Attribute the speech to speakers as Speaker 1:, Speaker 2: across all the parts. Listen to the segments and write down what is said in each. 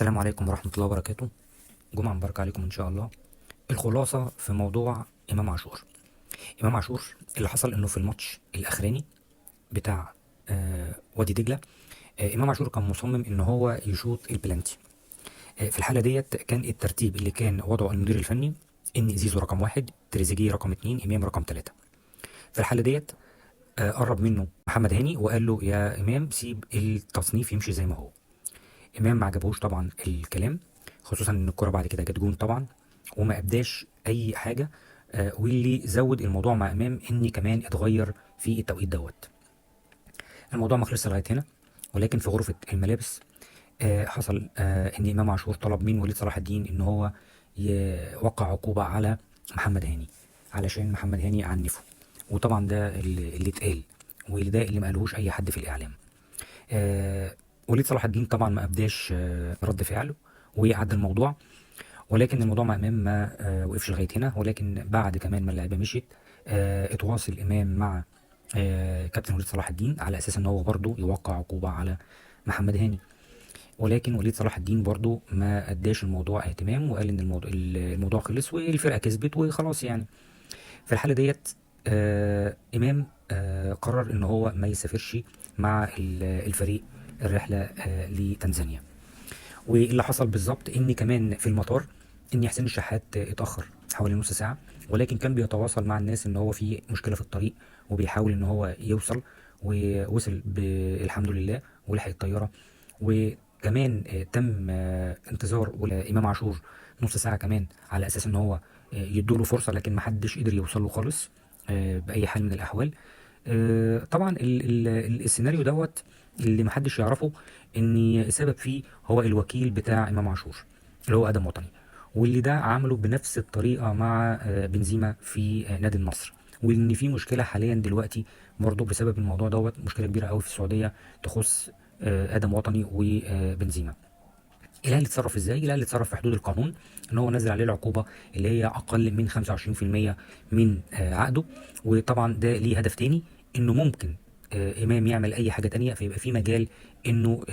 Speaker 1: السلام عليكم ورحمة الله وبركاته. جمعة مباركة عليكم إن شاء الله. الخلاصة في موضوع إمام عاشور. إمام عاشور اللي حصل إنه في الماتش الأخراني بتاع وادي دجلة، إمام عاشور كان مصمم إن هو يشوط البلانتي. في الحالة ديت كان الترتيب اللي كان وضعه المدير الفني إن زيزو رقم 1، تريزيجيه رقم 2، إمام رقم 3. في الحالة ديت قرب منه محمد هاني وقال له يا إمام سيب التصنيف يمشي زي ما هو. امام ما عجبهوش طبعا الكلام، خصوصا ان الكرة بعد كده جت جون طبعا وما ابداش اي حاجه. واللي زود الموضوع مع امام ان كمان اتغير في التوقيت دوت. الموضوع ما خلصش لغايه هنا، ولكن في غرفه الملابس حصل ان امام عاشور طلب من وليد صلاح الدين ان هو يوقع عقوبه على محمد هاني علشان محمد هاني عنفه. وطبعا ده اللي اتقال، وده اللي ما قالهوش اي حد في الاعلام. وليد صلاح الدين طبعا ما ابداش رد فعله وعدى الموضوع، ولكن الموضوع مع امام ما وقفش لغايه هنا. ولكن بعد كمان ما اللعيبه مشيت اتواصل امام مع كابتن وليد صلاح الدين على اساس ان هو برضه يوقع عقوبه على محمد هاني. ولكن وليد صلاح الدين برضه ما اداش الموضوع اهتمام وقال ان الموضوع خلص والفرقه كسبت وخلاص يعني. في الحاله ديت امام قرر ان هو ما يسافرش مع الفريق الرحله لتنزانيا. واللي حصل بالظبط ان كمان في المطار ان حسين الشحات اتاخر حوالي نص ساعه، ولكن كان بيتواصل مع الناس ان هو في مشكله في الطريق وبيحاول ان هو يوصل، ووصل بالحمد لله ولحق الطياره. وكمان تم انتظار امام عاشور نص ساعه كمان على اساس ان هو يدوله فرصه، لكن محدش قدر يوصل له خالص باي حال من الاحوال. طبعا السيناريو دوت اللي محدش يعرفه ان السبب فيه هو الوكيل بتاع امام عاشور اللي هو ادم وطني، واللي ده عمله بنفس الطريقه مع بنزيما في نادي النصر. وان في مشكله حاليا دلوقتي برضه بسبب الموضوع دوت، مشكله كبيره قوي في السعوديه تخص ادم وطني وبنزيما. الاهلي اتصرف ازاي؟ الاهلي اتصرف في حدود القانون، ان هو نزل عليه العقوبه اللي هي اقل من 25% من عقده. وطبعا ده ليه هدف تاني، انه ممكن امام يعمل اي حاجه تانية فيبقى في مجال انه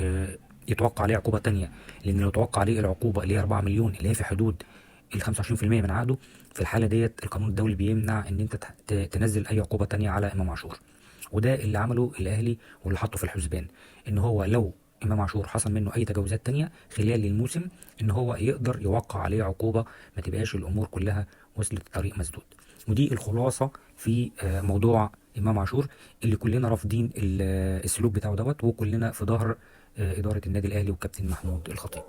Speaker 1: يتوقع عليه عقوبه تانية. لان لو توقع عليه العقوبه اللي هي 4 مليون اللي هي في حدود ال 25% من عقده، في الحاله ديت القانون الدولي بيمنع ان انت تنزل اي عقوبه تانية على امام عاشور. وده اللي عمله الاهلي واللي حطه في الحسبان، ان هو لو امام عاشور حصل منه اي تجاوزات تانية خلال الموسم ان هو يقدر يوقع عليه عقوبة، ما تبقاش الامور كلها وصلت الطريق مسدود. ودي الخلاصة في موضوع امام عاشور، اللي كلنا رافضين السلوك بتاعه دوت، وكلنا في ظهر ادارة النادي الاهلي والكابتن محمود الخطيب.